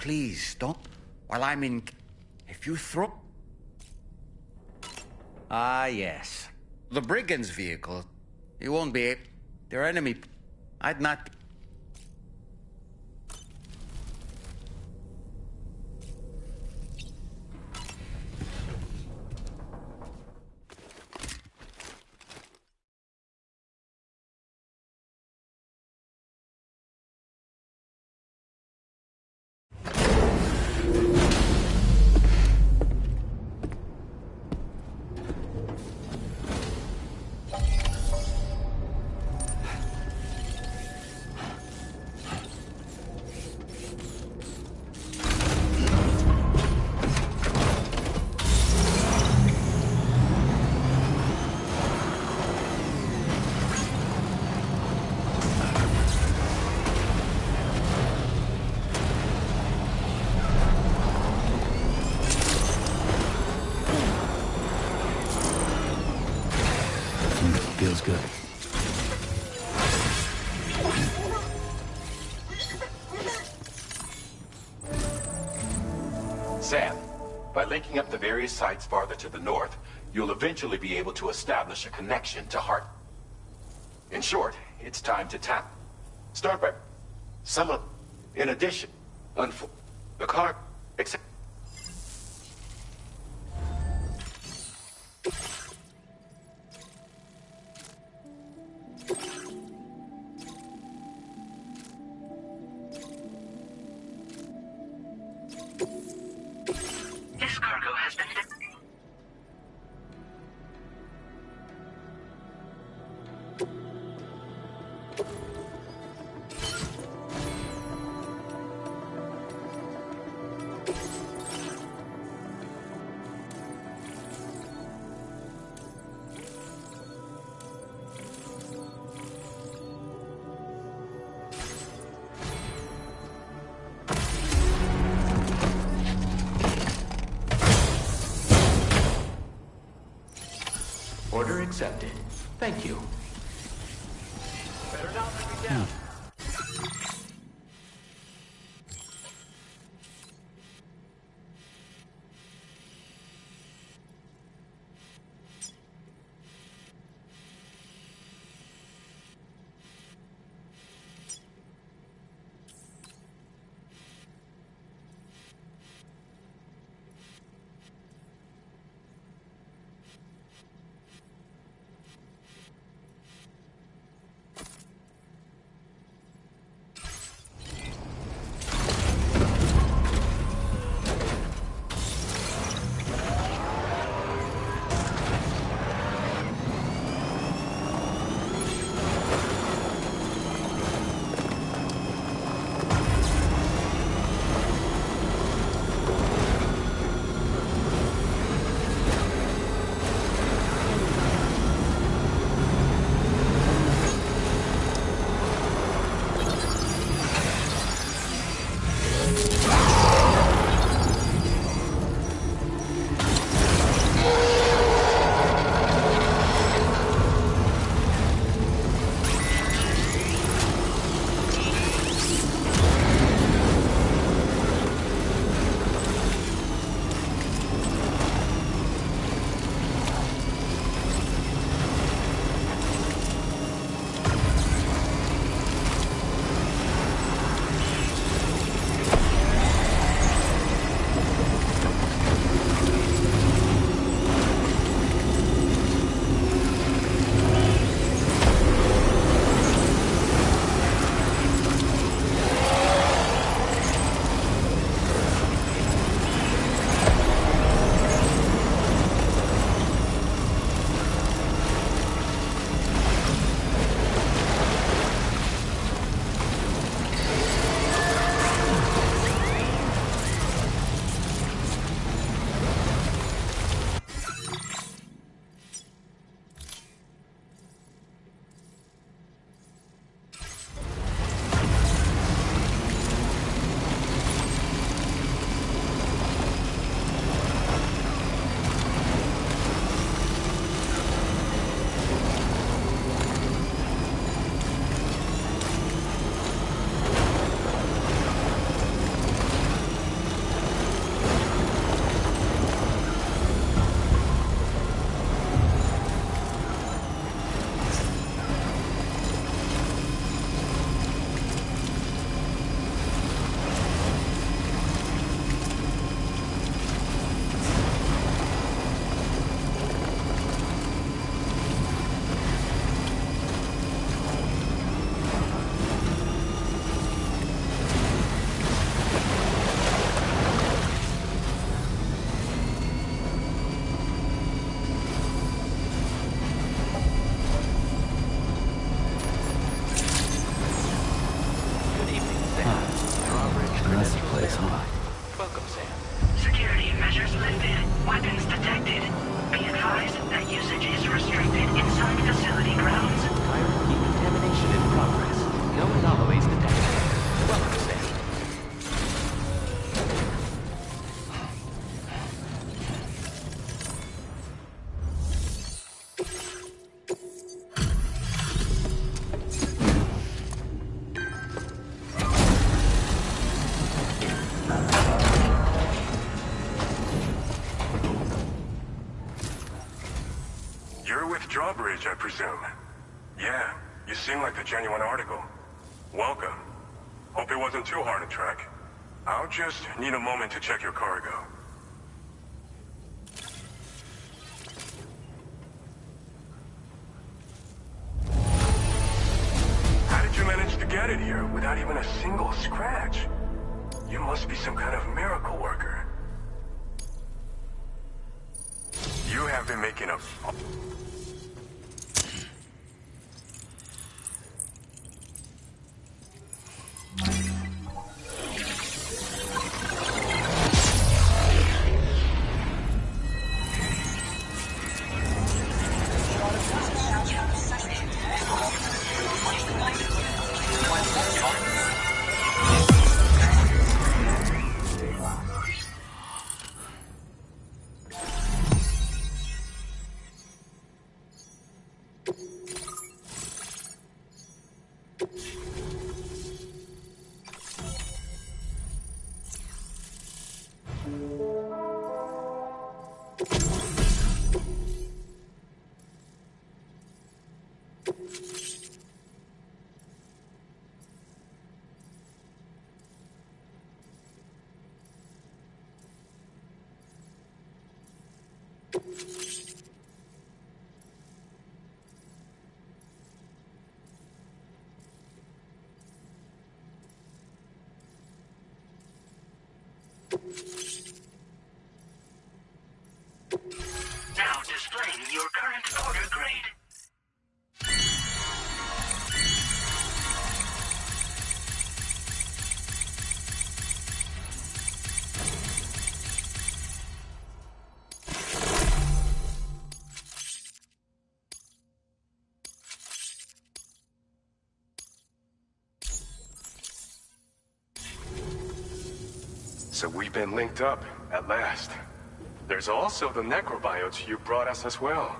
please, don't. While I'm in... If you throw... Ah, yes. The brigand's vehicle. You won't be... Their enemy... I'd not... Feels good. Sam, by linking up the various sites farther to the north, you'll eventually be able to establish a connection to Hart. In short, it's time to tap. Start by... Someone... In addition... The car... Except... This cargo has been... Order accepted. Thank you. Better not let me down. coverage, I presume. Yeah, you seem like the genuine article. Welcome. Hope it wasn't too hard to track. I'll just need a moment to check your cargo. How did you manage to get it here without even a single scratch? You must be some kind of miracle worker. You have been making a... Now displaying your current order grade. So we've been linked up, at last. There's also the necrobiotes you brought us as well.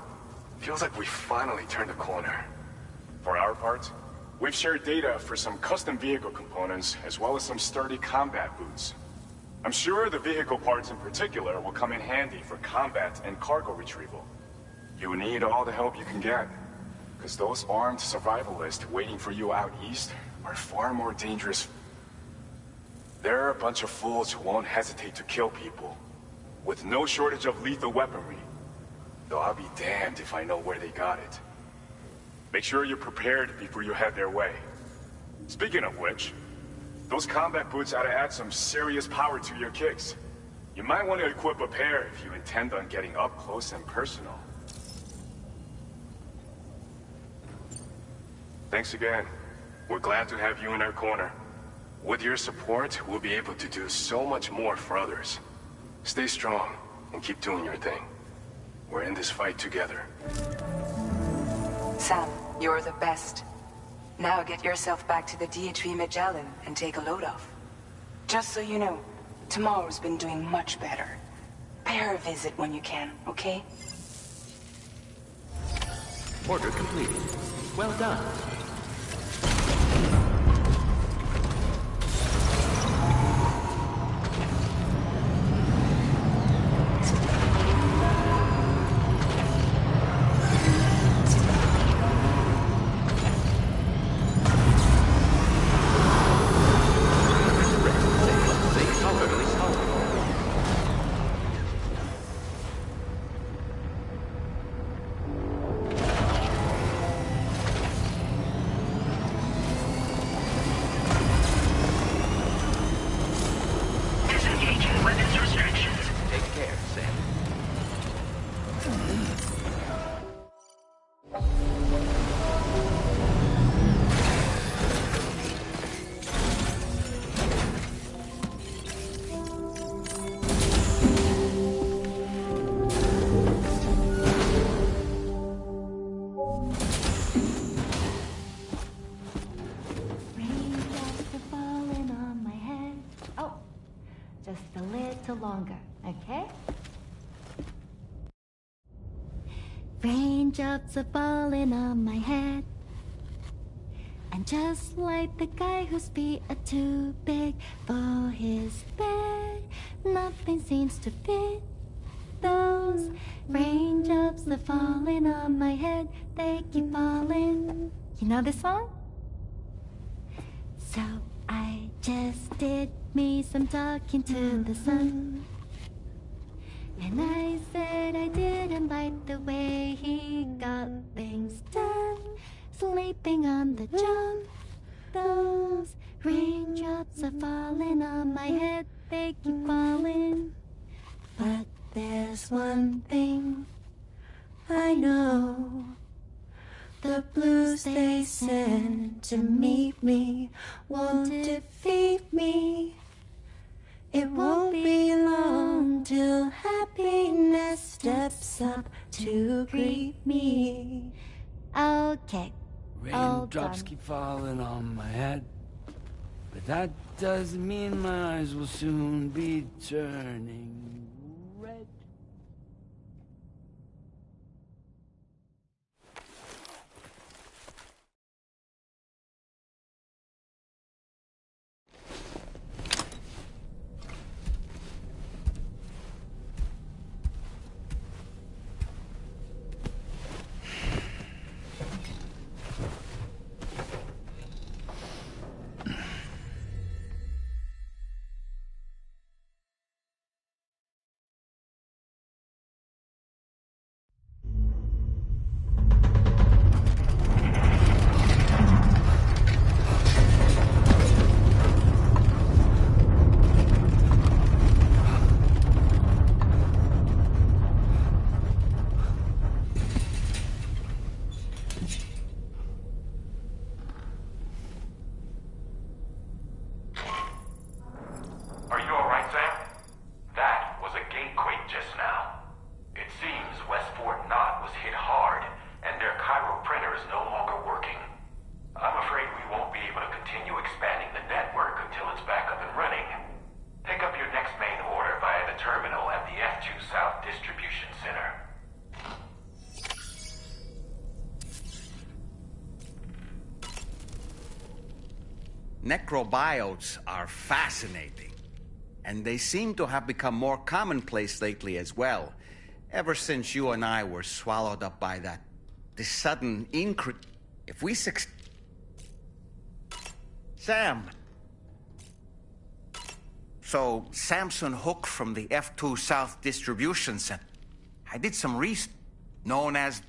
Feels like we finally turned a corner. For our part, we've shared data for some custom vehicle components, as well as some sturdy combat boots. I'm sure the vehicle parts in particular will come in handy for combat and cargo retrieval. You need all the help you can get, because those armed survivalists waiting for you out east are far more dangerous. They're a bunch of fools who won't hesitate to kill people, with no shortage of lethal weaponry. Though I'll be damned if I know where they got it. Make sure you're prepared before you head their way. Speaking of which, those combat boots ought to add some serious power to your kicks. You might want to equip a pair if you intend on getting up close and personal. Thanks again. We're glad to have you in our corner. With your support, we'll be able to do so much more for others. Stay strong and keep doing your thing. We're in this fight together. Sam, you're the best. Now get yourself back to the DHV Magellan and take a load off. Just so you know, tomorrow's been doing much better. Pay her a visit when you can, okay? Order completed. Well done. Longer, okay? Raindrops are falling on my head, and just like the guy whose feet are too big for his bed, nothing seems to fit. Those raindrops are falling on my head, they keep falling. You know this song? So I just did me some talking to the sun. And I said I didn't like the way he got things done. Sleeping on the job. Those raindrops are falling on my head, they keep falling. But there's one thing I know. The blues they send to meet me won't defeat me. It won't be long till happiness steps up to greet me. Okay. Raindrops keep falling on my head, but that doesn't mean my eyes will soon be turning red. Are you alright, Sam? That was a gatequake just now. It seems West Fort Knott was hit hard, and their Cairo printer is no longer working. I'm afraid we won't be able to continue expanding the network until it's back up and running. Pick up your next main order via the terminal at the F2 South Distribution Center. Necrobiotes are fascinating. And they seem to have become more commonplace lately as well. Ever since you and I were swallowed up by this sudden increase. If we Sam! So, Samson Hook from the F2 South Distribution Center. I did some research, known as...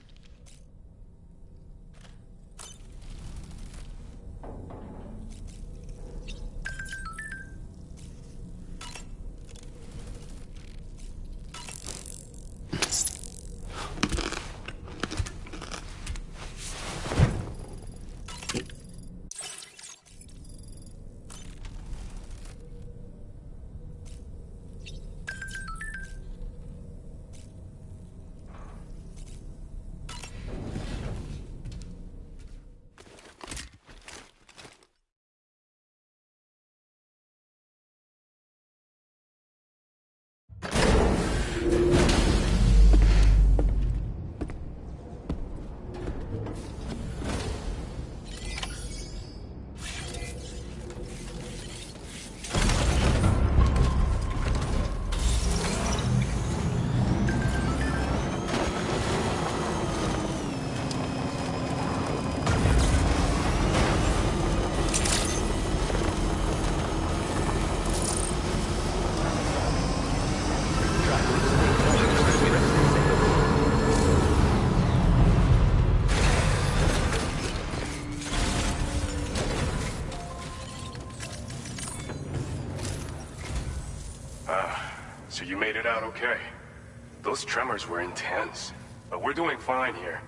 So you made it out okay. Those tremors were intense, but we're doing fine here.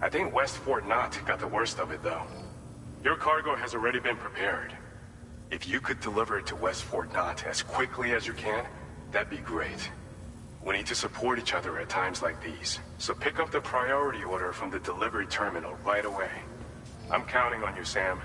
I think West Fort Knott got the worst of it, though. Your cargo has already been prepared. If you could deliver it to West Fort Knott as quickly as you can, that'd be great. We need to support each other at times like these, so pick up the priority order from the delivery terminal right away. I'm counting on you, Sam.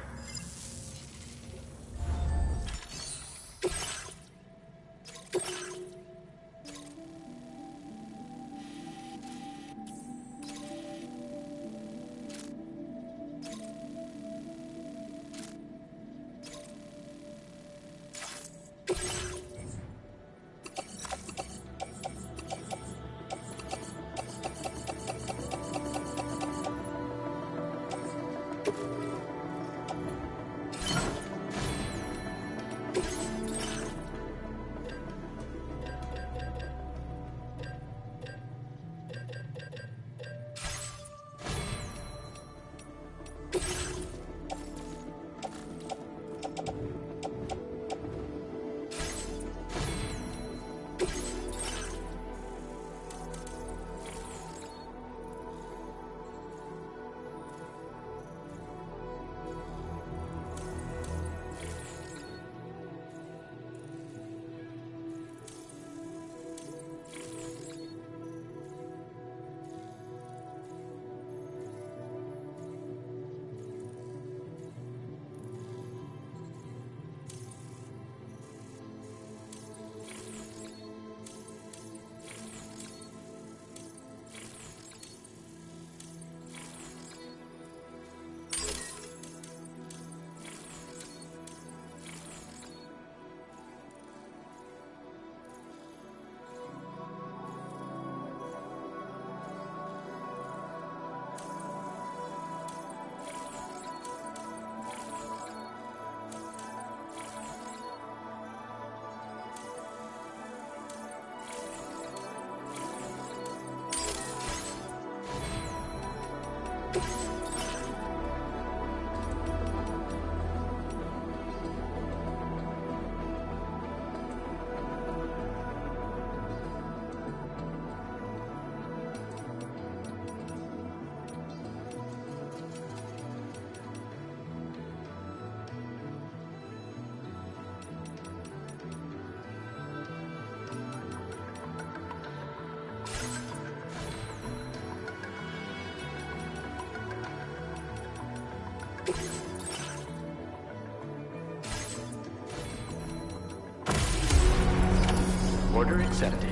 Order accepted.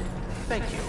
Thank you.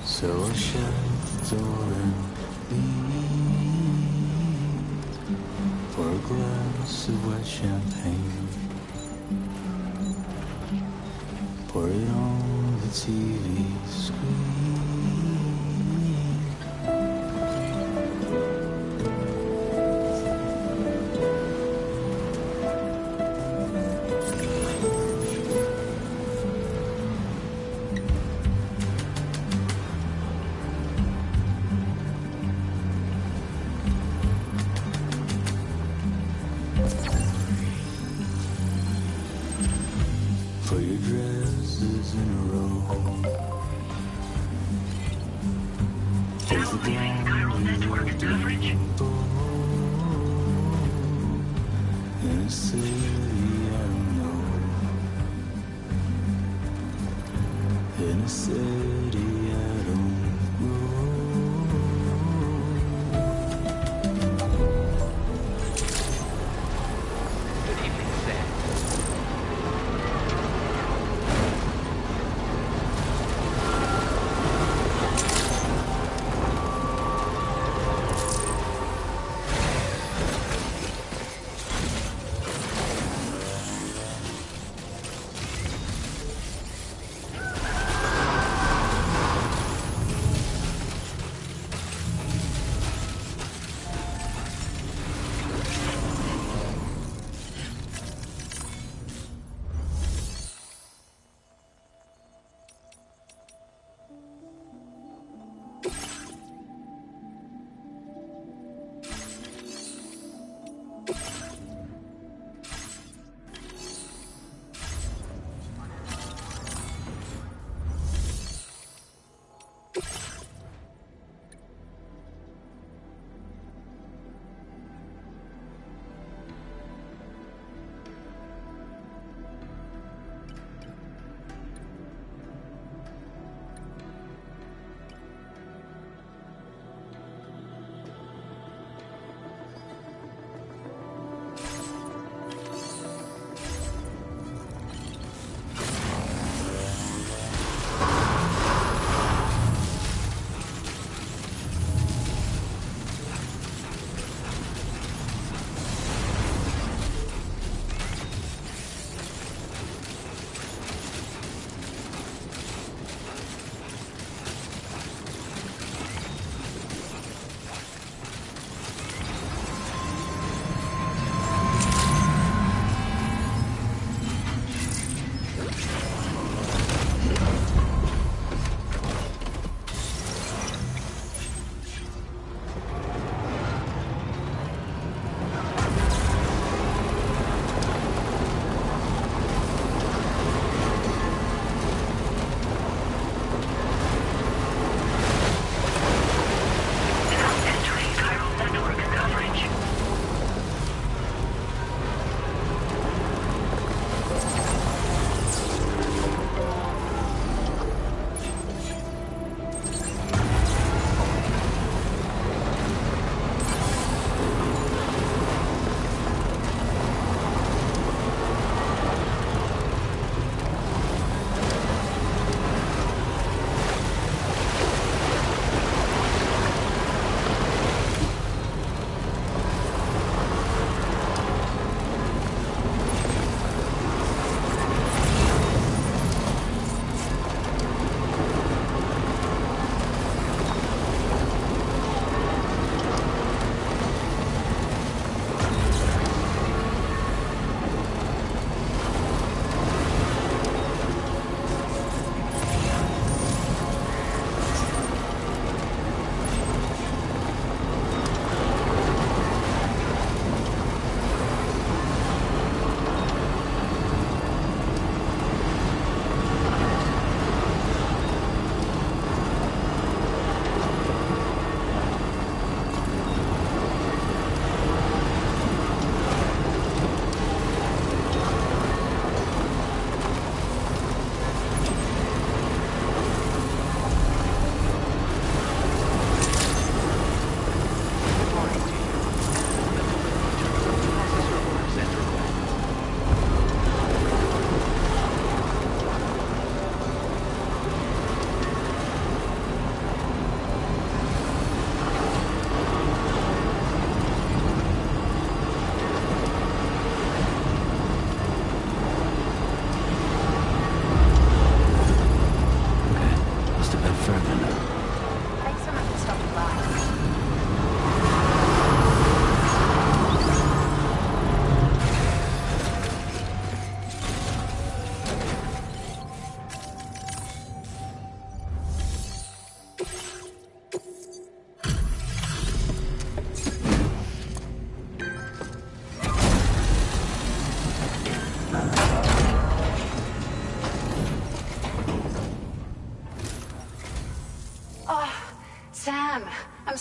So I'll shut the door and leave for a glass of white champagne. Pour it on the TV screen. Put your dresses in a row. Take the Chiral network coverage. in a city I don't know. In a city I don't know. Good evening, Sam.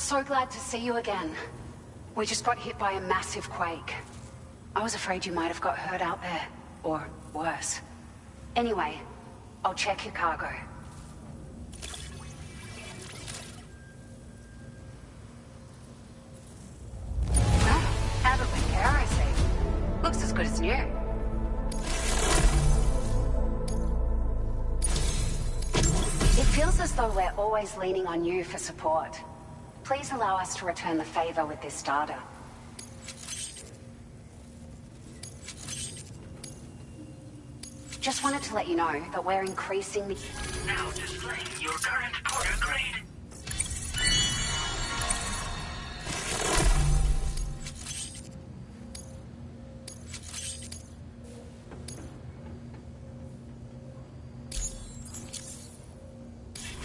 So glad to see you again. We just got hit by a massive quake. I was afraid you might have got hurt out there. Or worse. Anyway, I'll check your cargo. Well, have a repair, I see. Looks as good as new. It feels as though we're always leaning on you for support. Please allow us to return the favor with this data. Just wanted to let you know that we're increasing the... Now displaying your current quarter grade.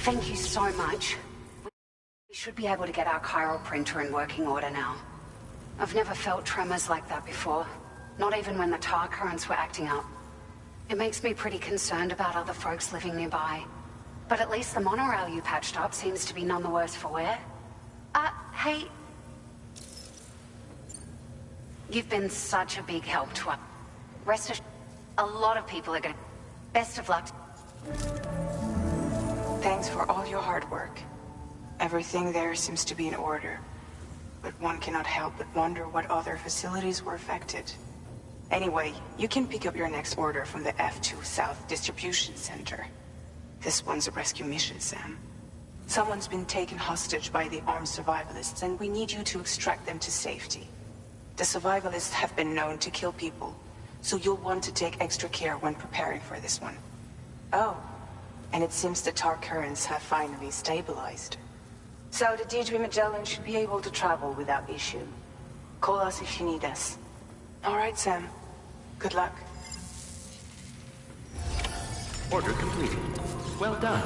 Thank you so much. We should be able to get our chiral printer in working order now. I've never felt tremors like that before. Not even when the tar currents were acting up. It makes me pretty concerned about other folks living nearby. But at least the monorail you patched up seems to be none the worse for wear. Hey... You've been such a big help to us. Rest assured, a lot of people are gonna... Best of luck. Thanks for all your hard work. Everything there seems to be in order. But one cannot help but wonder what other facilities were affected. Anyway, you can pick up your next order from the F2 South Distribution Center. This one's a rescue mission, Sam. Someone's been taken hostage by the armed survivalists, and we need you to extract them to safety. The survivalists have been known to kill people, so you'll want to take extra care when preparing for this one. Oh, and it seems the tar currents have finally stabilized. So the D3 Magellan should be able to travel without issue. Call us if you need us. All right, Sam. Good luck. Order completed. Well done.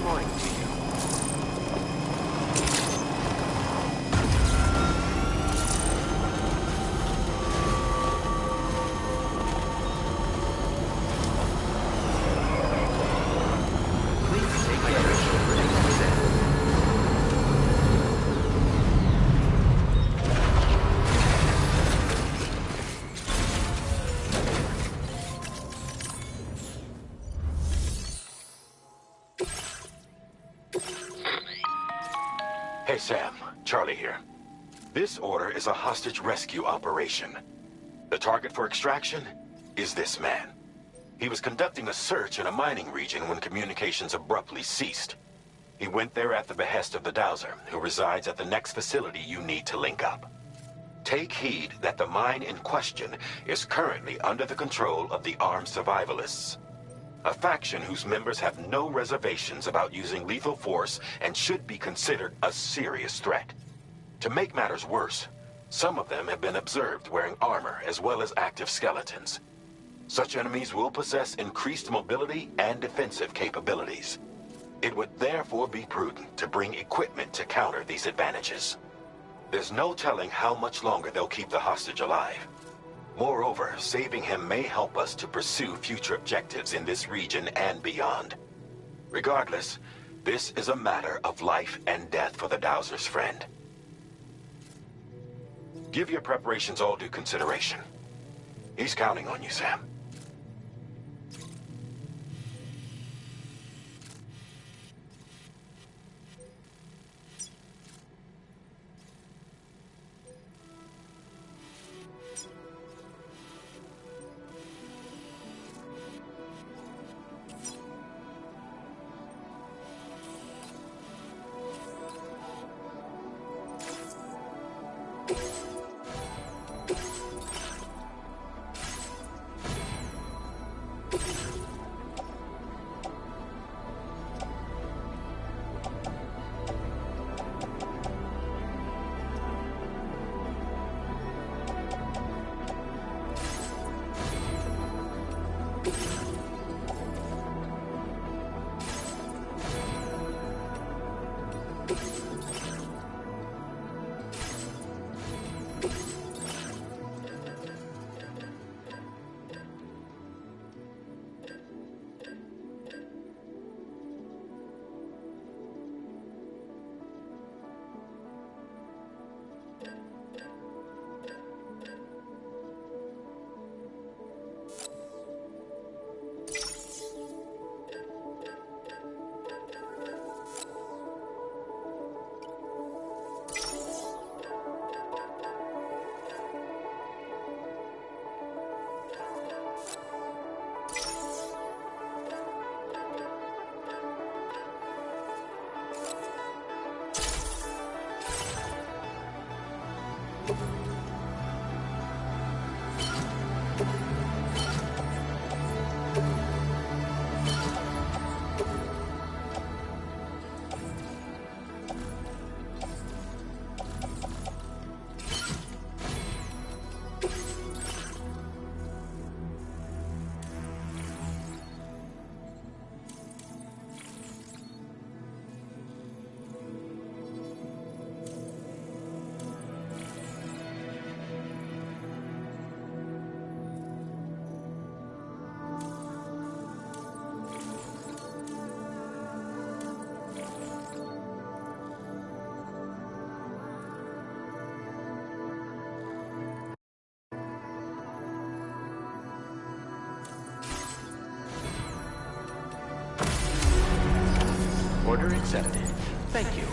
deploying to you. Please take my initial for exit. Hey, Sam. Charlie here. This order is a hostage rescue operation. The target for extraction is this man. He was conducting a search in a mining region when communications abruptly ceased. He went there at the behest of the Dowser, who resides at the next facility you need to link up. Take heed that the mine in question is currently under the control of the armed survivalists, a faction whose members have no reservations about using lethal force and should be considered a serious threat. To make matters worse, some of them have been observed wearing armor as well as active skeletons. Such enemies will possess increased mobility and defensive capabilities. It would therefore be prudent to bring equipment to counter these advantages. There's no telling how much longer they'll keep the hostage alive. Moreover, saving him may help us to pursue future objectives in this region and beyond. Regardless, this is a matter of life and death for the Dowser's friend. Give your preparations all due consideration. He's counting on you, Sam. Order accepted. Thank you.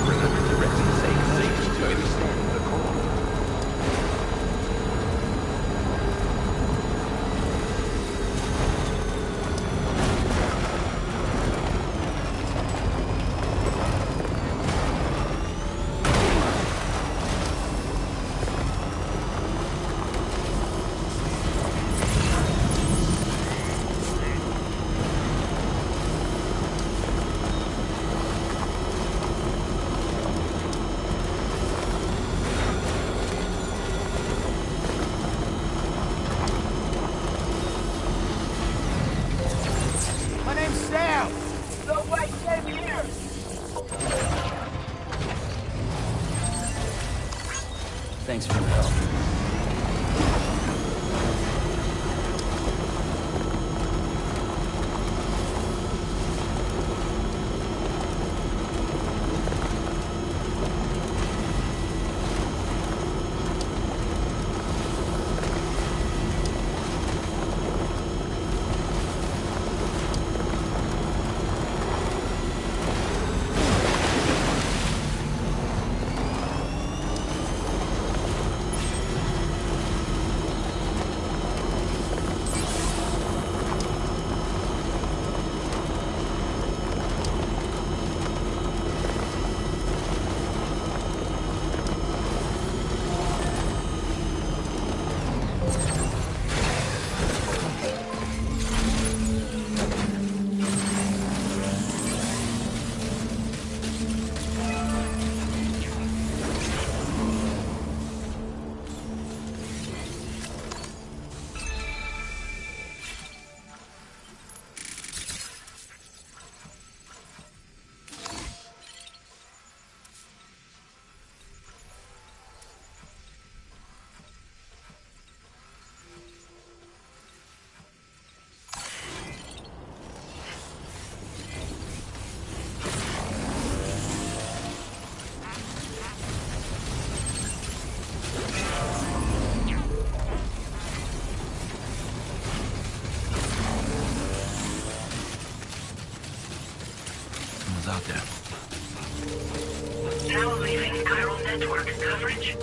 Remember to rest safe to withstand the cold. Thanks for your help. Out there. Now leaving chiral network coverage.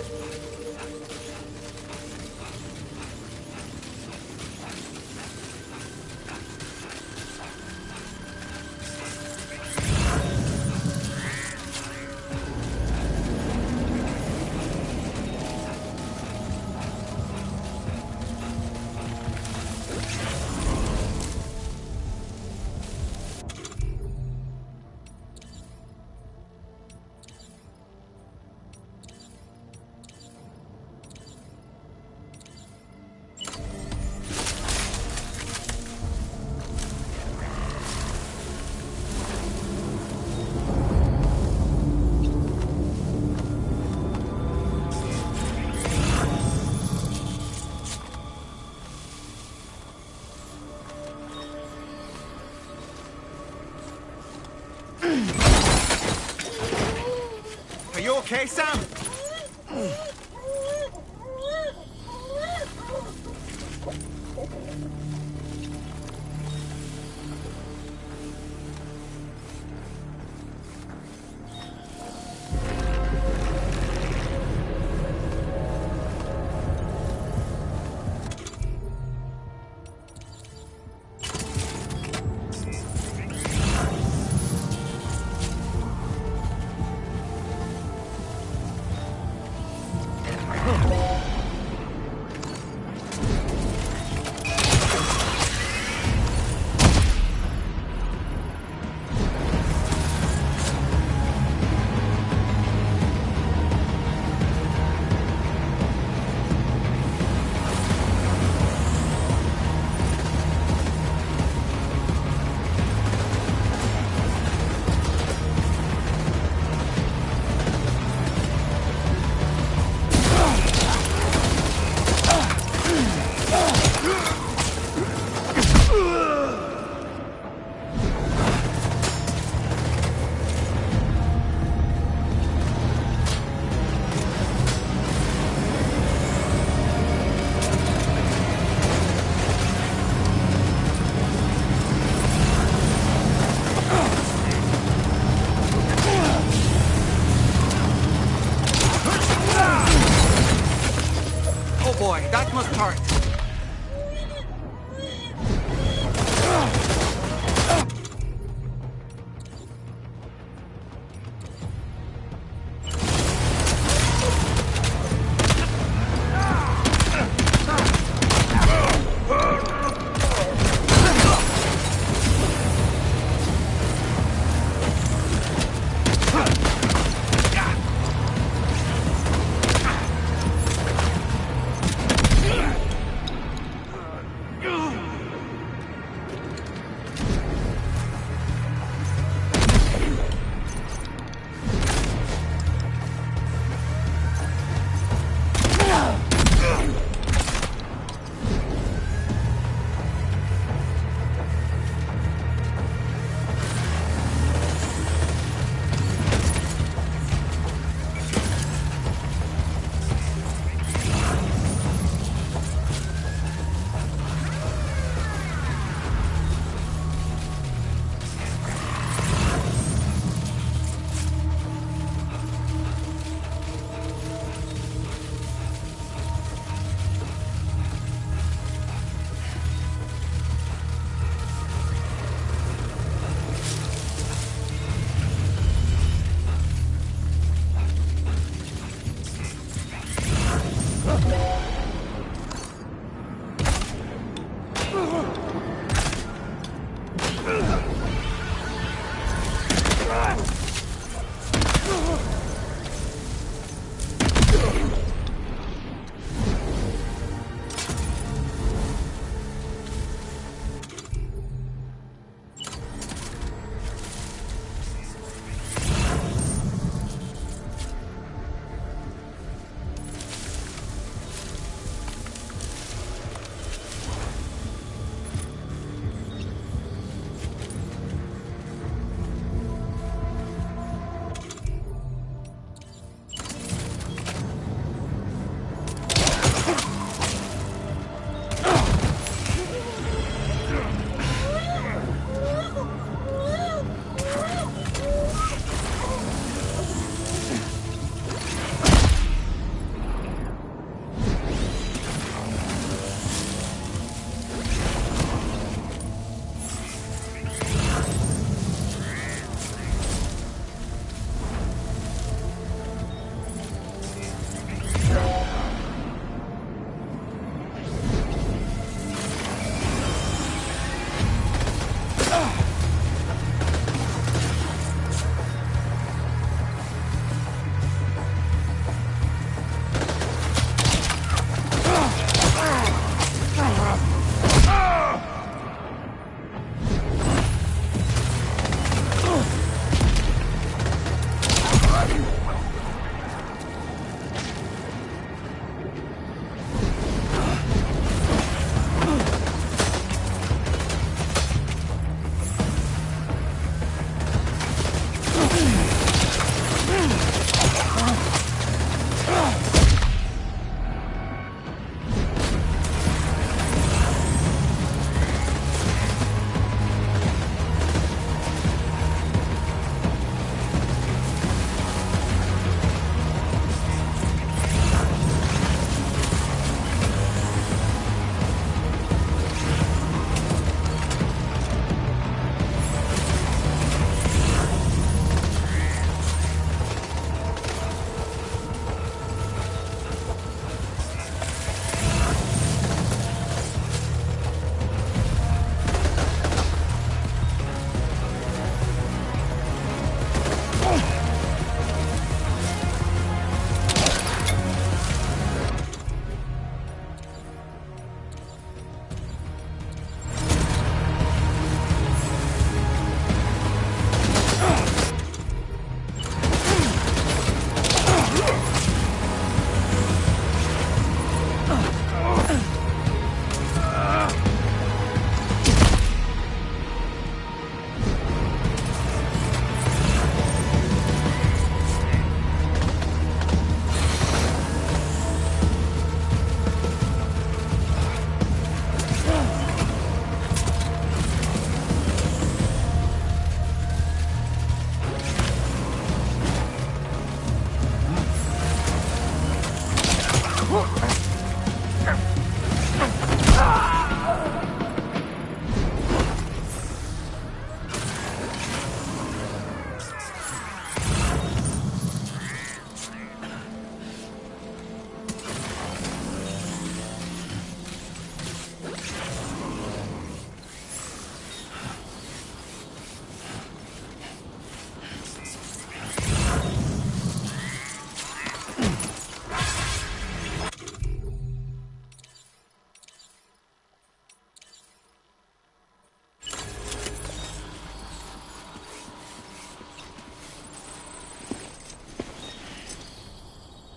Are you okay, Sam? Boy, that must hurt.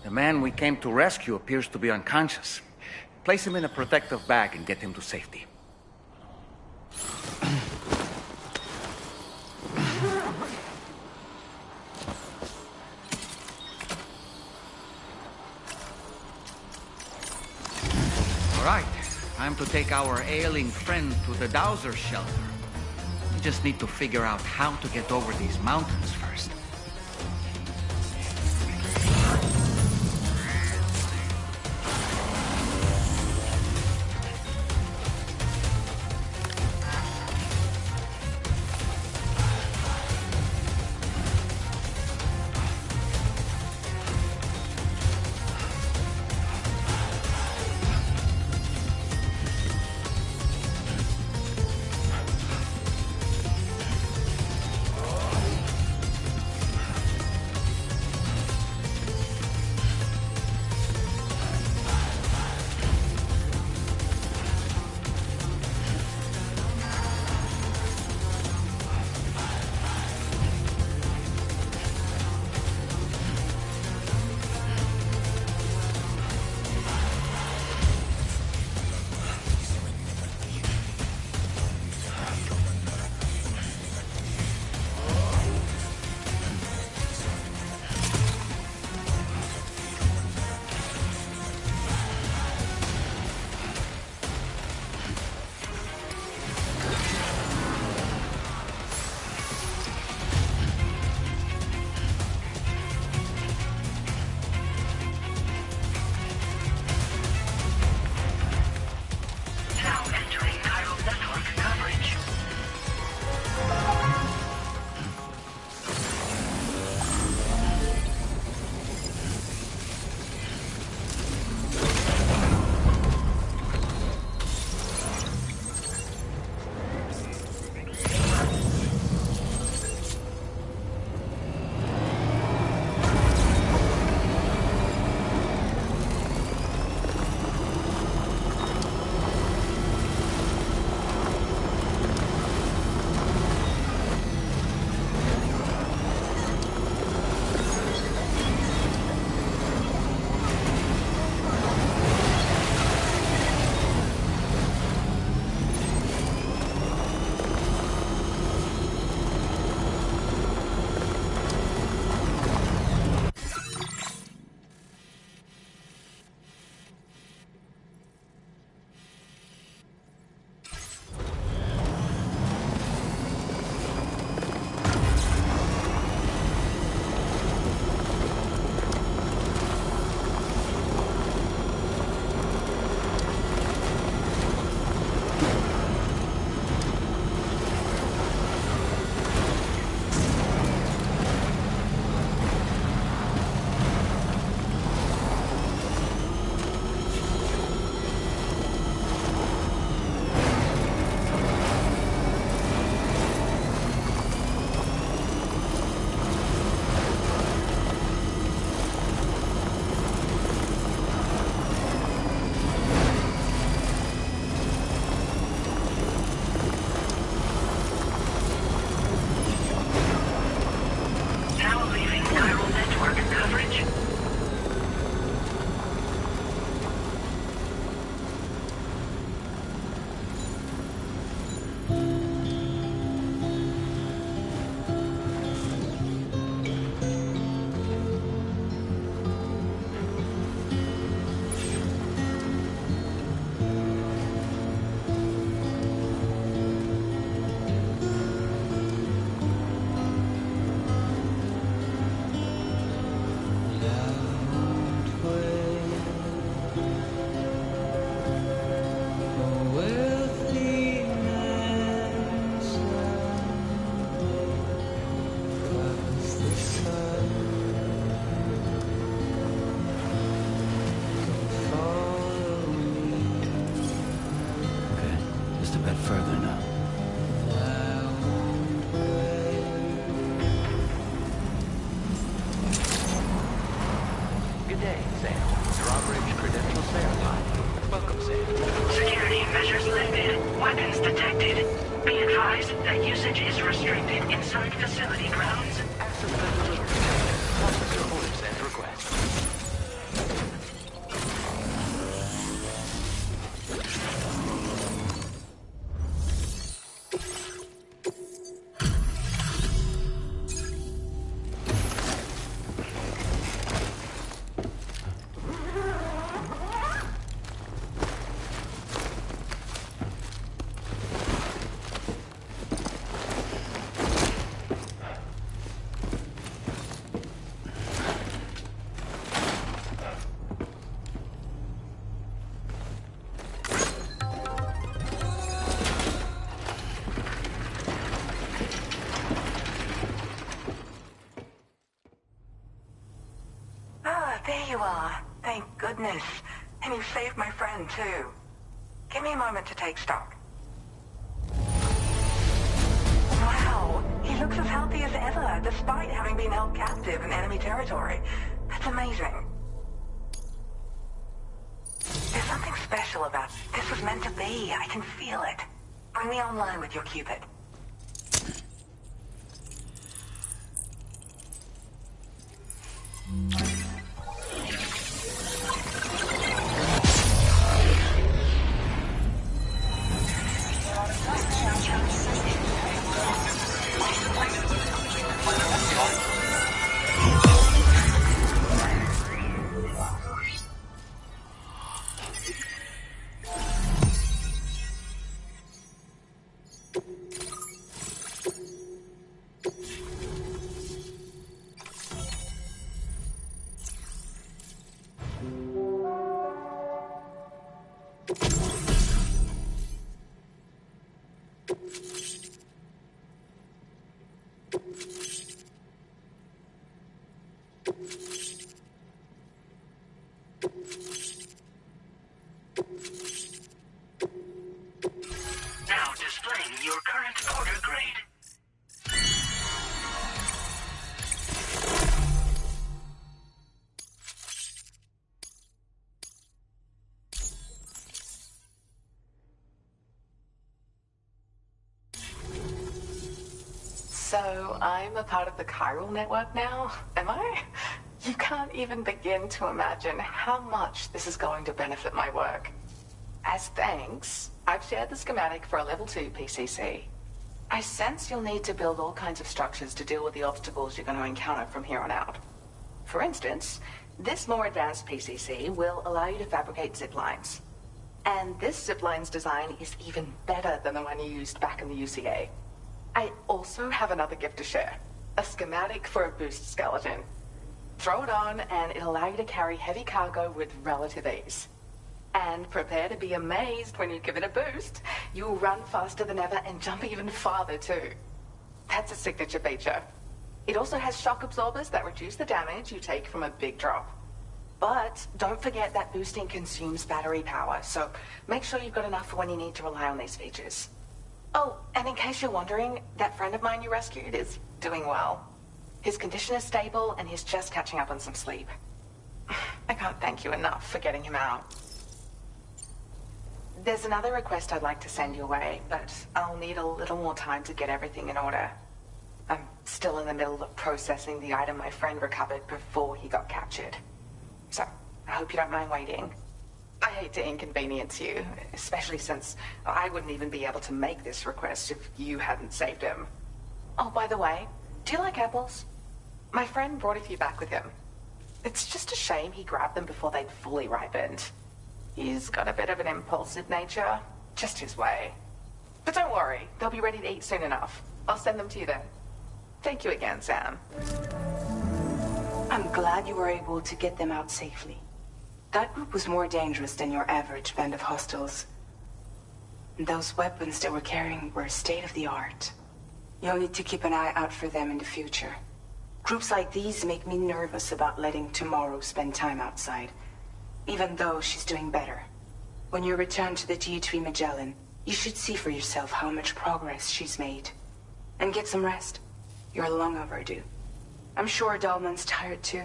The man we came to rescue appears to be unconscious. Place him in a protective bag and get him to safety. All right, time to take our ailing friend to the Dowser shelter. We just need to figure out how to get over these mountains first. day, Sam. Drawbridge credentials verified. Welcome, Sam. Security measures lifted. Weapons detected. Be advised that usage is restricted inside facility grounds. Access been delivered. Officer orders and request. There you are. Thank goodness. And you saved my friend, too. Give me a moment to take stock. Wow, he looks as healthy as ever, despite having been held captive in enemy territory. That's amazing. There's something special about it. This was meant to be. I can feel it. Bring me online with your Cupid. Now displaying your current order grade. So, I'm a part of the chiral network now, am I? You can't even begin to imagine how much this is going to benefit my work. As thanks, I've shared the schematic for a level 2 PCC. I sense you'll need to build all kinds of structures to deal with the obstacles you're going to encounter from here on out. For instance, this more advanced PCC will allow you to fabricate zip lines. And this zip line's design is even better than the one you used back in the UCA. I also have another gift to share. A schematic for a boost skeleton. Throw it on and it'll allow you to carry heavy cargo with relative ease. And prepare to be amazed when you give it a boost. You'll run faster than ever and jump even farther too. That's a signature feature. It also has shock absorbers that reduce the damage you take from a big drop. But don't forget that boosting consumes battery power, so make sure you've got enough for when you need to rely on these features. Oh, and in case you're wondering, that friend of mine you rescued is doing well. His condition is stable and he's just catching up on some sleep. I can't thank you enough for getting him out. There's another request I'd like to send your way, but I'll need a little more time to get everything in order. I'm still in the middle of processing the item my friend recovered before he got captured. So, I hope you don't mind waiting. I hate to inconvenience you, especially since I wouldn't even be able to make this request if you hadn't saved him. Oh, by the way, do you like apples? My friend brought a few back with him. It's just a shame he grabbed them before they'd fully ripened. He's got a bit of an impulsive nature, just his way. But don't worry, they'll be ready to eat soon enough. I'll send them to you then. Thank you again, Sam. I'm glad you were able to get them out safely. That group was more dangerous than your average band of hostiles. Those weapons they were carrying were state-of-the-art. You'll need to keep an eye out for them in the future. Groups like these make me nervous about letting Tomorrow spend time outside, even though she's doing better. When you return to the DH3 Magellan, you should see for yourself how much progress she's made. And get some rest. You're long overdue. I'm sure Dahlman's tired too.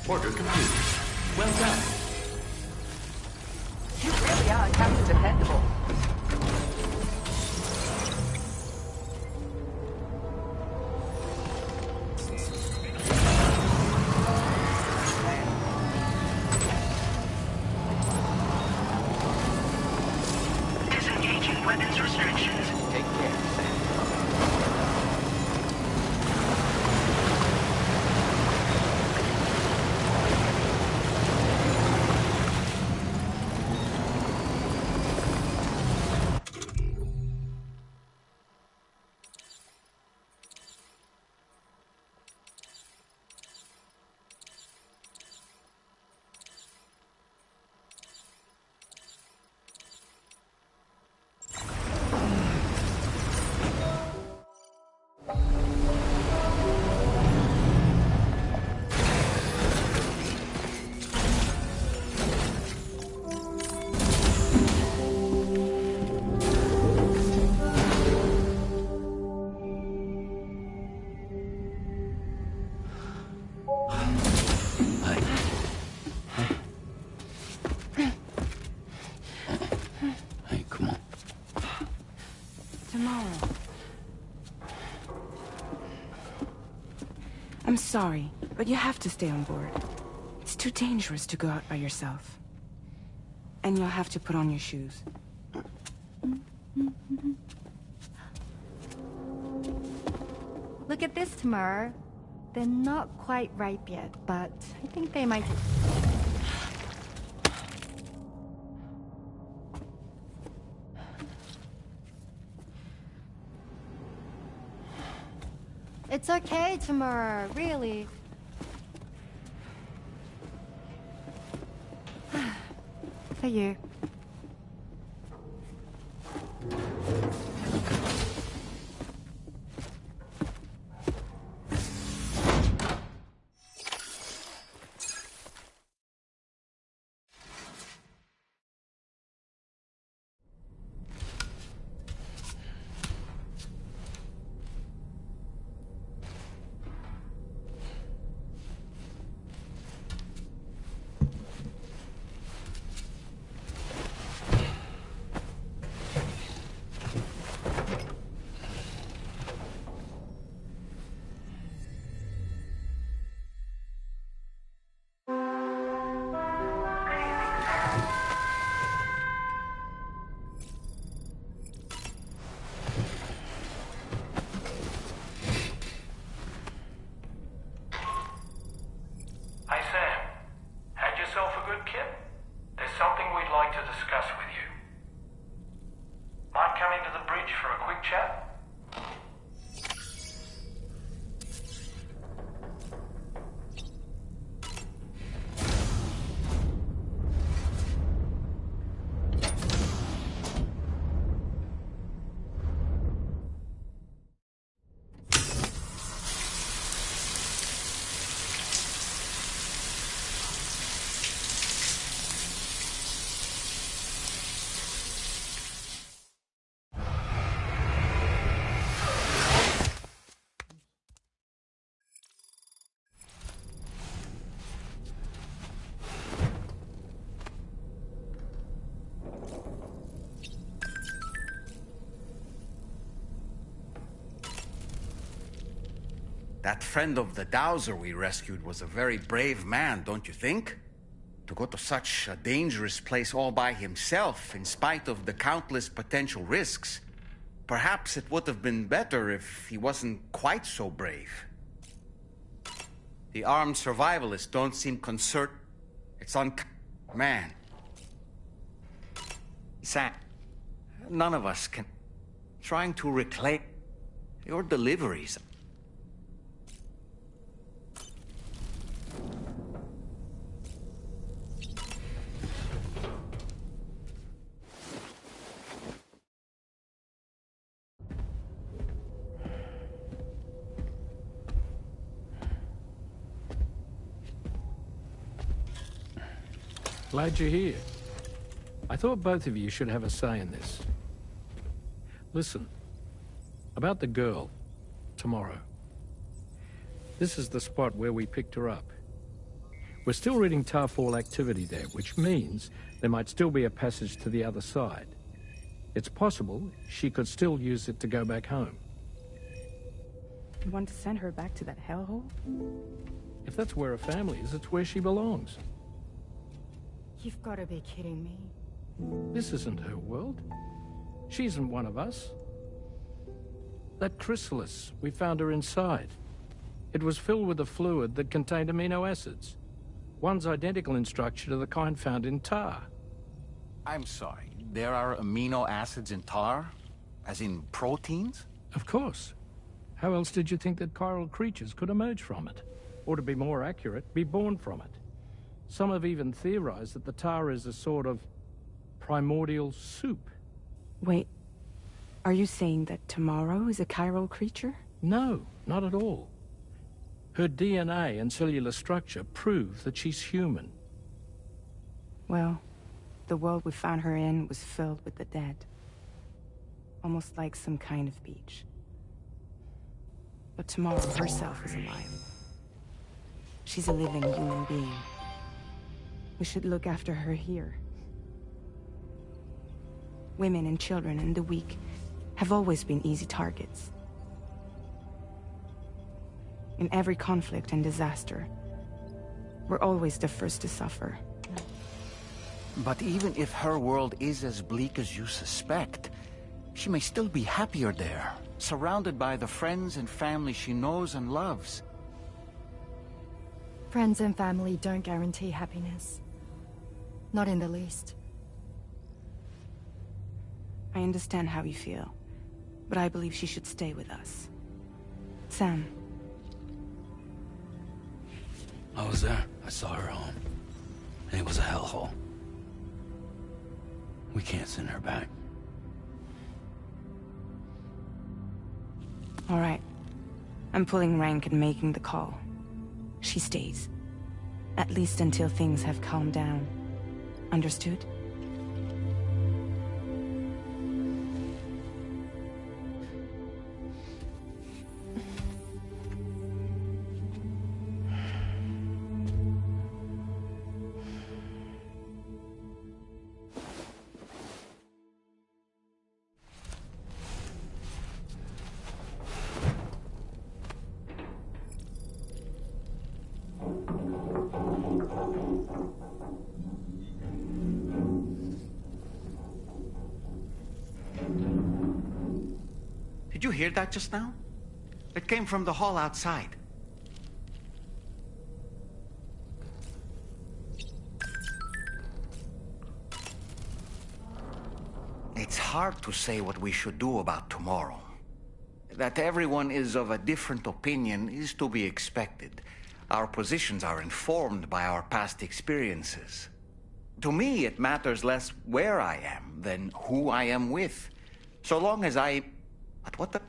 Order complete. Well done. You really are Captain Dependable. Disengaging weapons restrictions. Take care, Sam. Hey, come on. Tomorrow. I'm sorry, but you have to stay on board. It's too dangerous to go out by yourself. And you'll have to put on your shoes. Look at this, Tamar. They're not quite ripe yet, but I think they might... It's okay, Tamar, really. For you. Hey Sam, had yourself a good kip? There's something we'd like to discuss with you. Mind coming to the bridge for a quick chat? That friend of the Dowser we rescued was a very brave man, don't you think? To go to such a dangerous place all by himself, in spite of the countless potential risks. Perhaps it would have been better if he wasn't quite so brave. The armed survivalists don't seem concerned. It's man. Sam, none of us can... Trying to reclaim your deliveries. Glad you're here. I thought both of you should have a say in this. Listen, about the girl, tomorrow. This is the spot where we picked her up. We're still reading Tarfall activity there, which means there might still be a passage to the other side. It's possible she could still use it to go back home. You want to send her back to that hellhole? If that's where her family is, it's where she belongs. You've got to be kidding me. This isn't her world. She isn't one of us. That chrysalis, we found her inside. It was filled with a fluid that contained amino acids. One's identical in structure to the kind found in tar. I'm sorry, there are amino acids in tar? As in proteins? Of course. How else did you think that chiral creatures could emerge from it? Or to be more accurate, be born from it? Some have even theorized that the tar is a sort of primordial soup. Wait, are you saying that Tomorrow is a chiral creature? No, not at all. Her DNA and cellular structure prove that she's human. Well, the world we found her in was filled with the dead. Almost like some kind of beach. But Tomorrow herself is alive. She's a living human being. We should look after her here. Women and children and the weak have always been easy targets. In every conflict and disaster, we're always the first to suffer. But even if her world is as bleak as you suspect, she may still be happier there, surrounded by the friends and family she knows and loves. Friends and family don't guarantee happiness. Not in the least. I understand how you feel, but I believe she should stay with us. Sam. I was there. I saw her home. And it was a hellhole. We can't send her back. All right. I'm pulling rank and making the call. She stays. At least until things have calmed down. Understood? Did you hear that just now? It came from the hall outside. It's hard to say what we should do about tomorrow. That everyone is of a different opinion is to be expected. Our positions are informed by our past experiences. To me, it matters less where I am than who I am with. So long as I... But what the...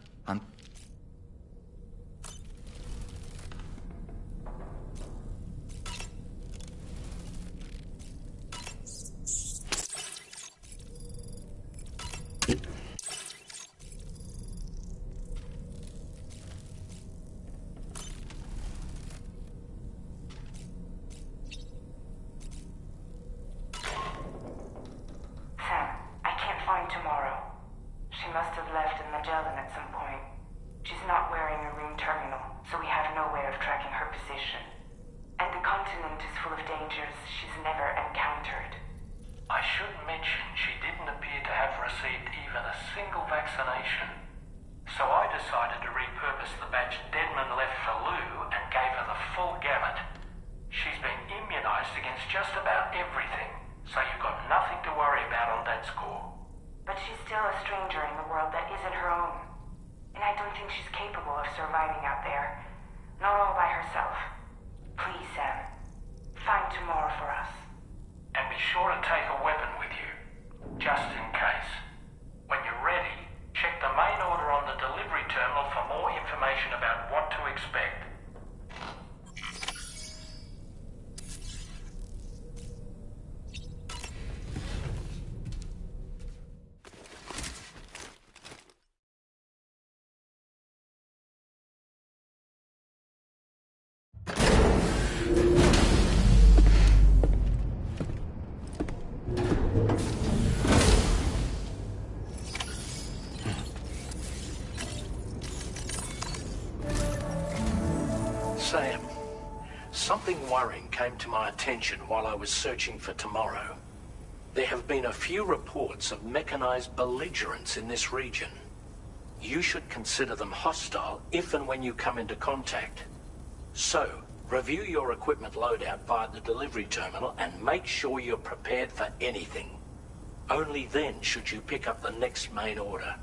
Something worrying came to my attention while I was searching for tomorrow. There have been a few reports of mechanized belligerents in this region. You should consider them hostile if and when you come into contact. So, review your equipment loadout via the delivery terminal and make sure you're prepared for anything. Only then should you pick up the next main order.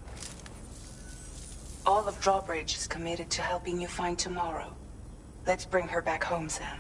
All of Drawbridge is committed to helping you find tomorrow. Let's bring her back home, Sam.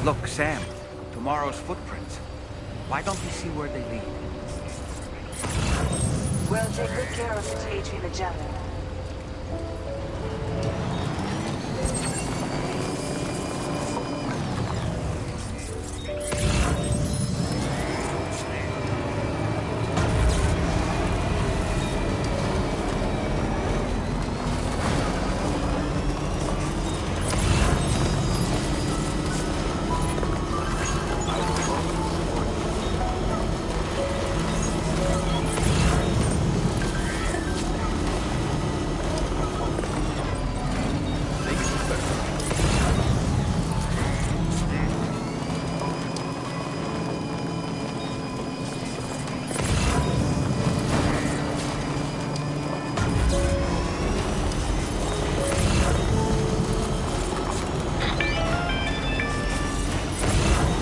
Look, Sam, tomorrow's footprints. Why don't we see where they lead? We'll take good care of DHV Magellan.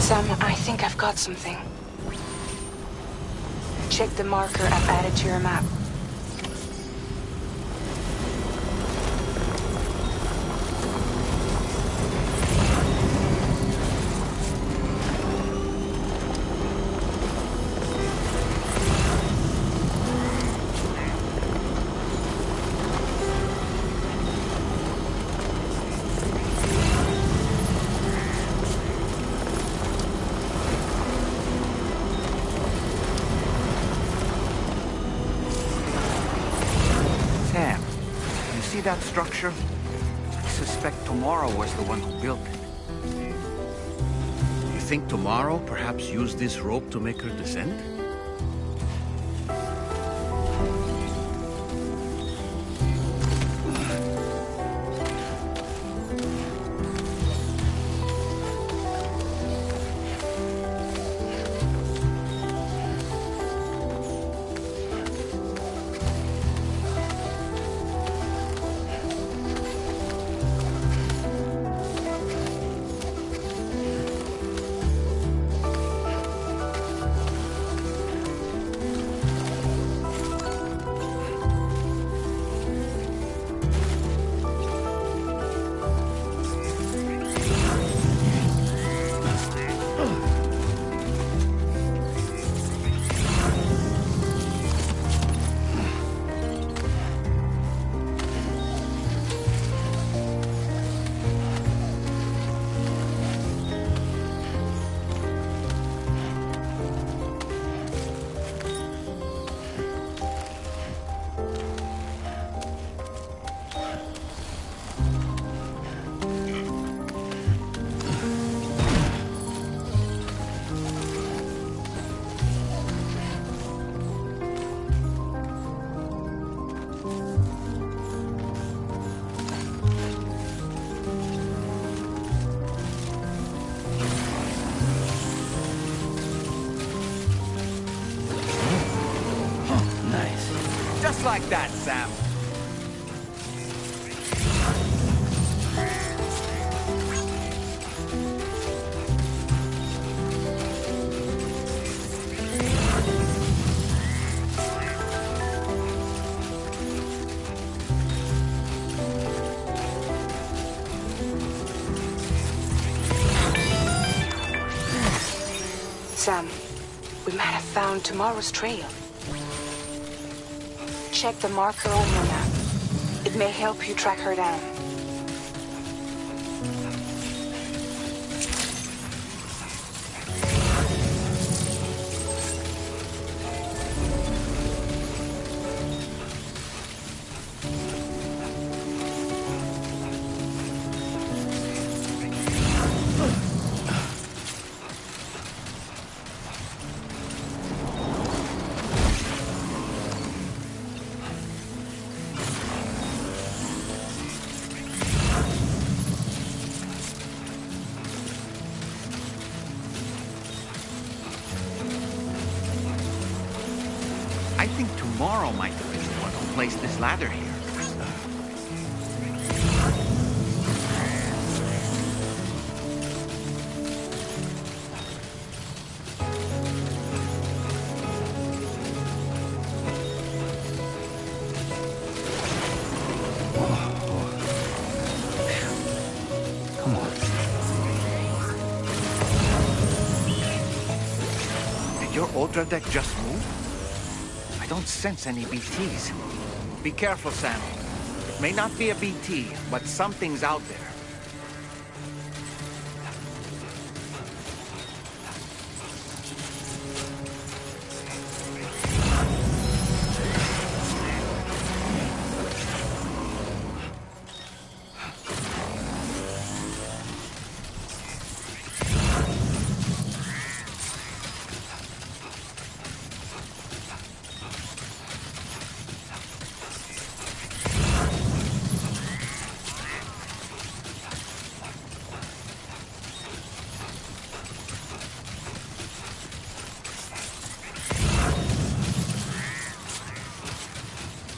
Sam, I think I've got something. Check the marker I've added to your map. see that structure? I suspect Tomorrow was the one who built it. You think Tomorrow perhaps used this rope to make her descend? Just like that, Sam. Sam, we might have found Tomorrow's trail. Check the marker on your map. It may help you track her down. I think Tomorrow might have been the one who placed this ladder here. Come on. Did your Ultra deck just move? I don't sense any BTs. Be careful, Sam. It may not be a BT, but something's out there.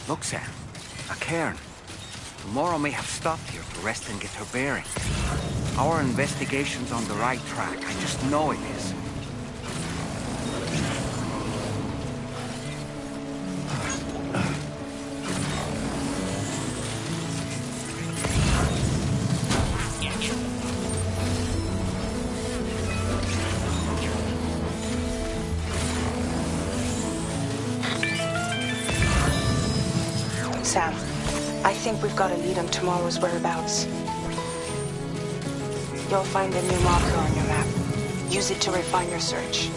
Look, Sam. A cairn. Tomorrow may have stopped here to rest and get her bearings. Our investigation's on the right track. I just know it is. Sam, I think we've got a lead on Tomorrow's whereabouts. You'll find a new marker on your map. Use it to refine your search.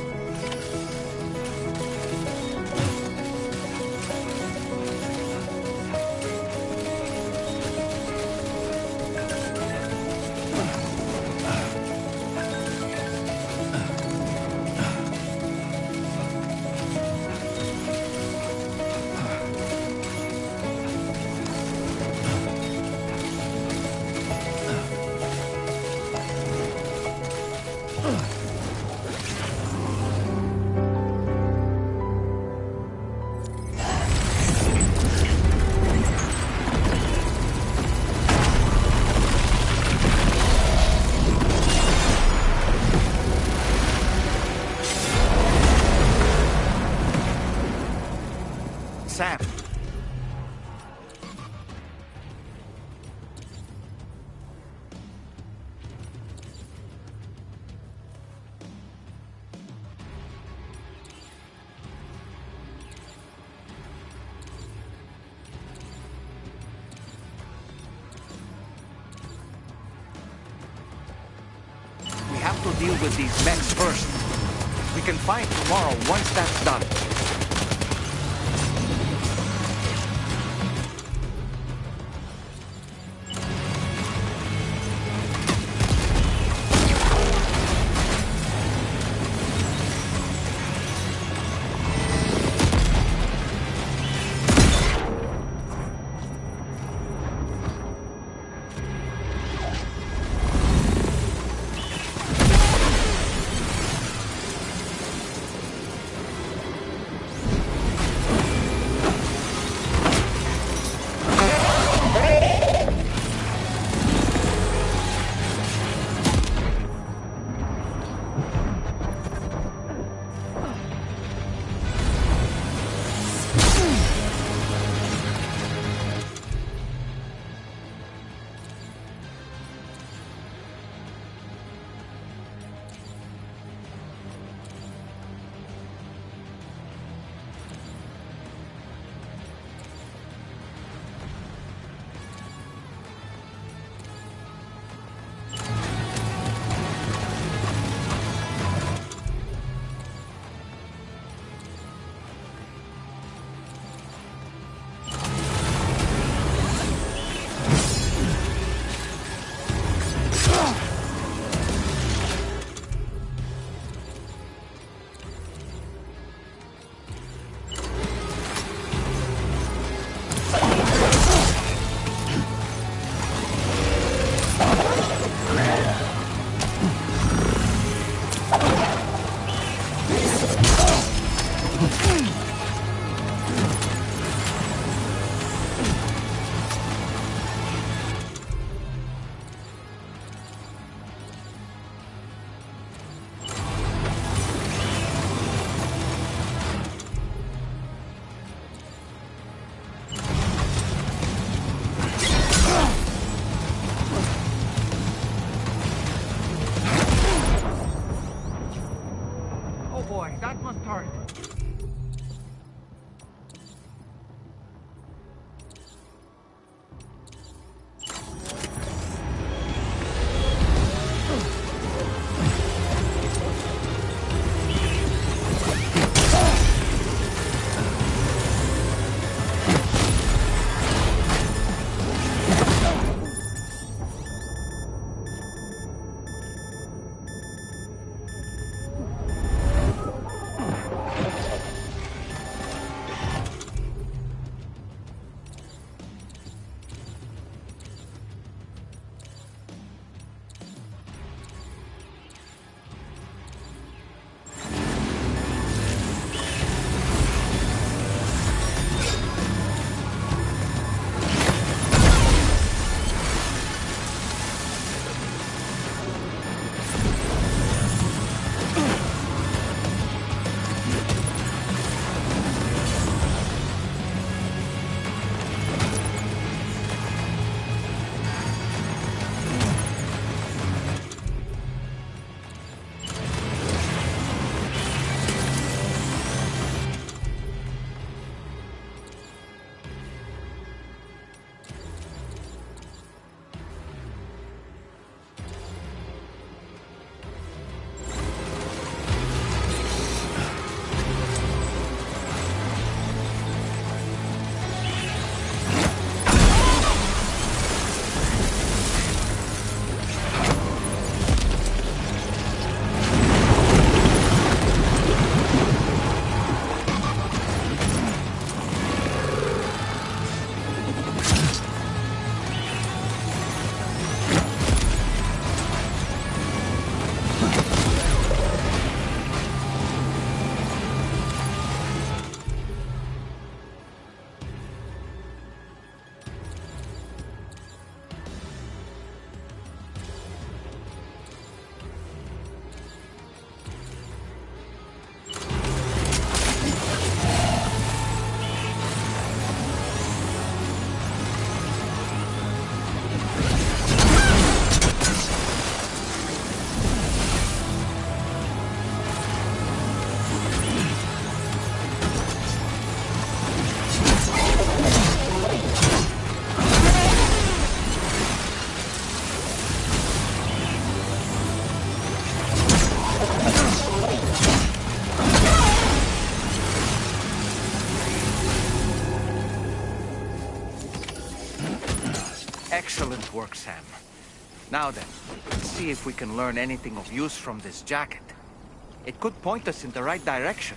plan. We have to deal with these mechs first. We can fight tomorrow once that's done. Excellent work, Sam. Now then, let's see if we can learn anything of use from this jacket. It could point us in the right direction.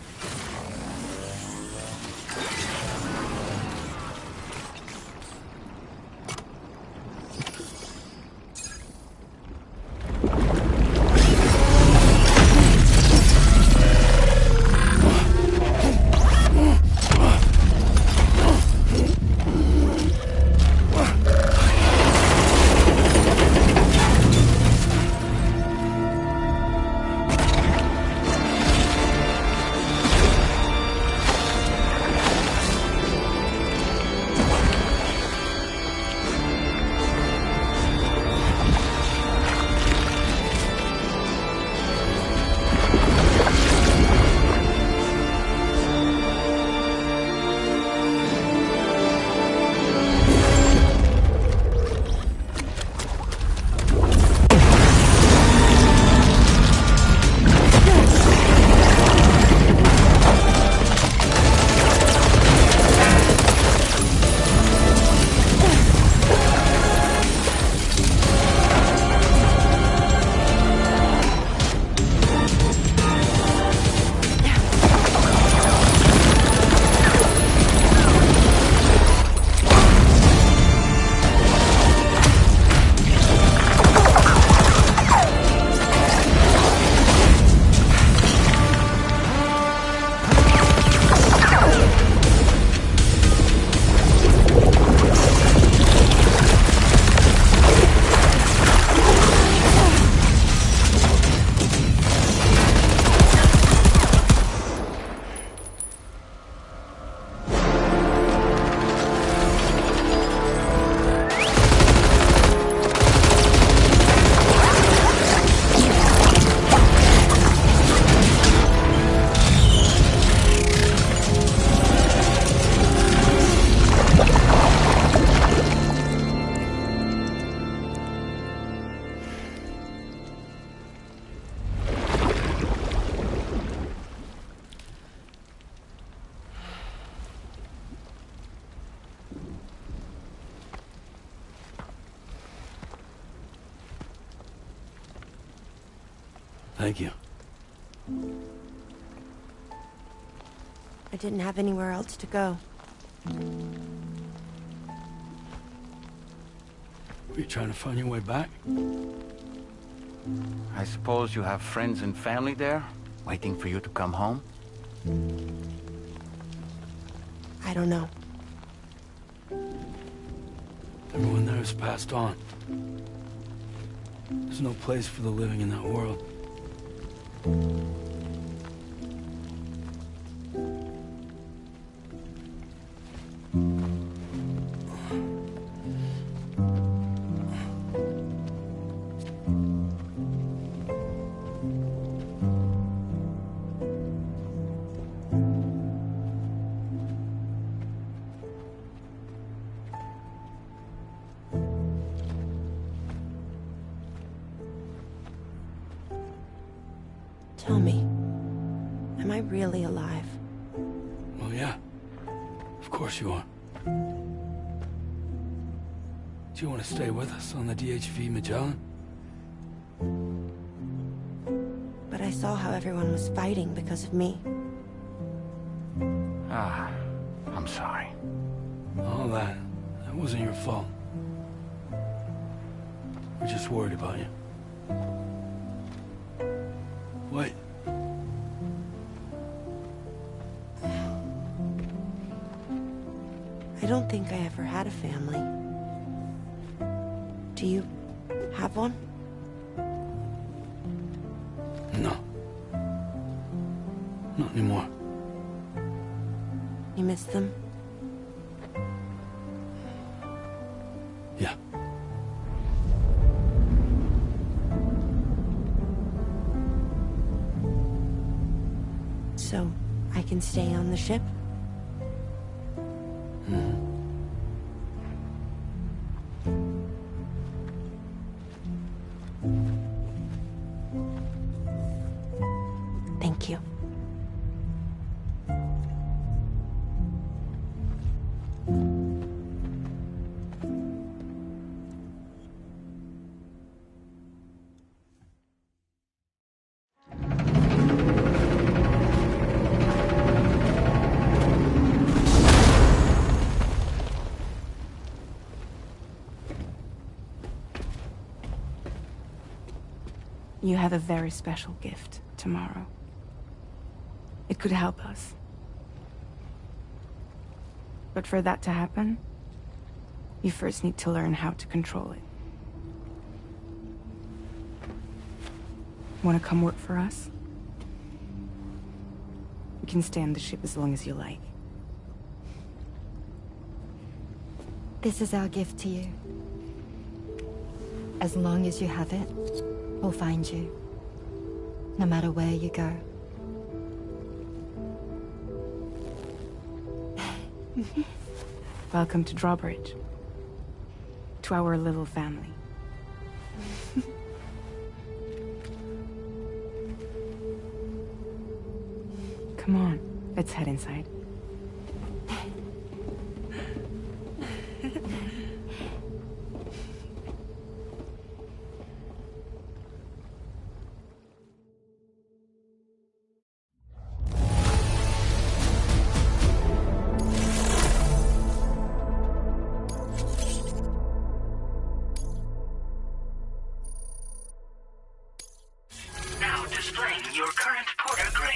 Thank you. I didn't have anywhere else to go. Are you trying to find your way back? I suppose you have friends and family there, waiting for you to come home? I don't know. Everyone there has passed on. There's no place for the living in that world. Tell me, am I really alive? Well, yeah. Of course you are. Do you want to stay with us on the DHV Magellan? But I saw how everyone was fighting because of me. Ah, I'm sorry. All that wasn't your fault. We're just worried about you. Wait. I don't think I ever had a family. Do you have one? No. Not anymore. You miss them? Yeah. So, I can stay on the ship? Thank you. You have a very special gift tomorrow. It could help us. But for that to happen, you first need to learn how to control it. Want to come work for us? You can stay on the ship as long as you like. This is our gift to you. As long as you have it, we'll find you. No matter where you go. Welcome to Drawbridge. To our little family. Come on, let's head inside. Now displaying your current porter grade.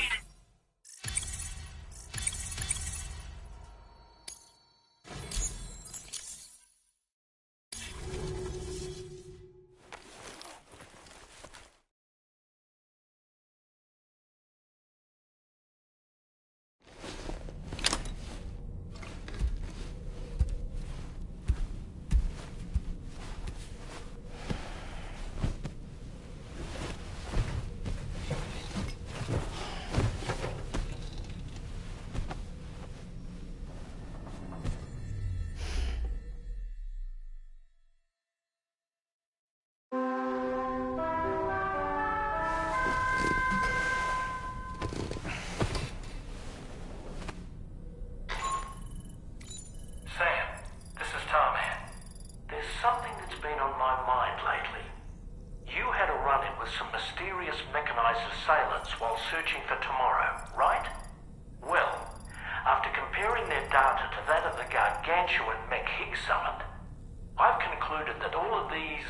Sam, this is Tarman. There's something that's been on my mind lately. You had a run-in with some mysterious mechanized assailants while searching for tomorrow, right? Well, after comparing their data to that of the gargantuan mech Higgs summoned, I've concluded that all of these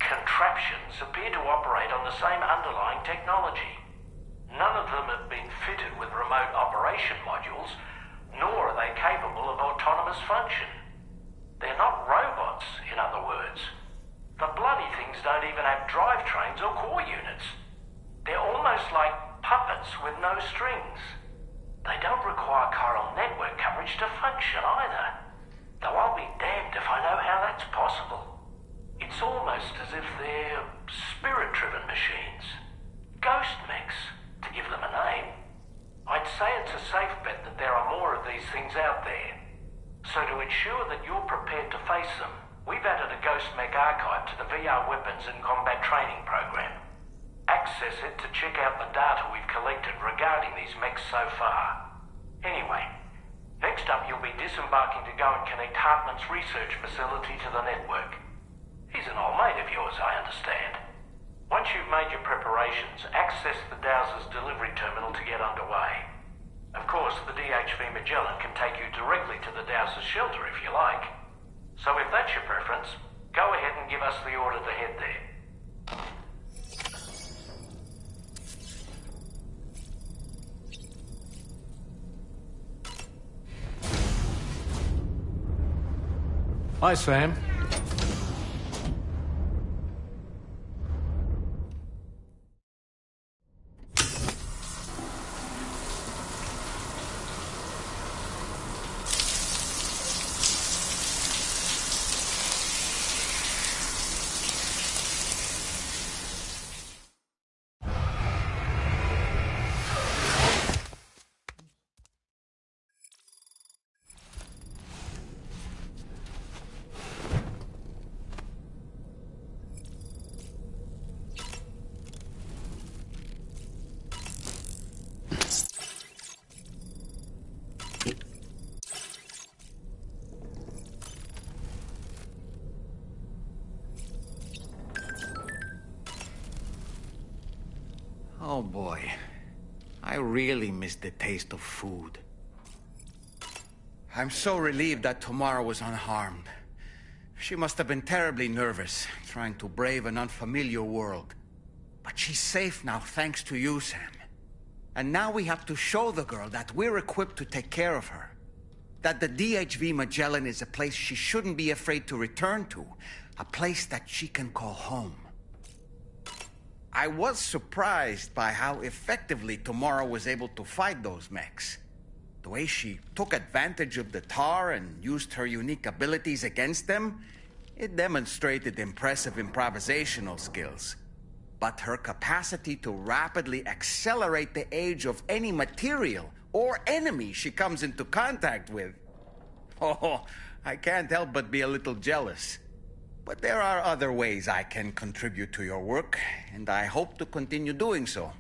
contraptions appear to operate on the same underlying technology. None of them have been fitted with remote operation modules, nor are they capable of autonomous function. They're not robots, in other words. The bloody things don't even have drivetrains or core units. They're almost like puppets with no strings. They don't require chiral network coverage to function either. Though I'll be damned if I know how that's possible. It's almost as if they're spirit-driven machines. Ghost mechs, to give them a name. I'd say it's a safe bet that there are more of these things out there. So to ensure that you're prepared to face them, we've added a Ghost Mech archive to the VR Weapons and Combat Training program. Access it to check out the data we've collected regarding these mechs so far. Anyway, next up you'll be disembarking to go and connect Hartman's research facility to the network. He's an old mate of yours, I understand. Once you've made your preparations, access the Dowser's delivery terminal to get underway. Of course, the DHV Magellan can take you directly to the Dowser's shelter if you like. So if that's your preference, go ahead and give us the order to head there. Hi, Sam. Oh boy. I really miss the taste of food. I'm so relieved that Tamara was unharmed. She must have been terribly nervous, trying to brave an unfamiliar world. But she's safe now thanks to you, Sam. And now we have to show the girl that we're equipped to take care of her. That the DHV Magellan is a place she shouldn't be afraid to return to. A place that she can call home. I was surprised by how effectively Tamara was able to fight those mechs. The way she took advantage of the tar and used her unique abilities against them, it demonstrated impressive improvisational skills. But her capacity to rapidly accelerate the age of any material or enemy she comes into contact with. Oh, I can't help but be a little jealous. But there are other ways I can contribute to your work, and I hope to continue doing so.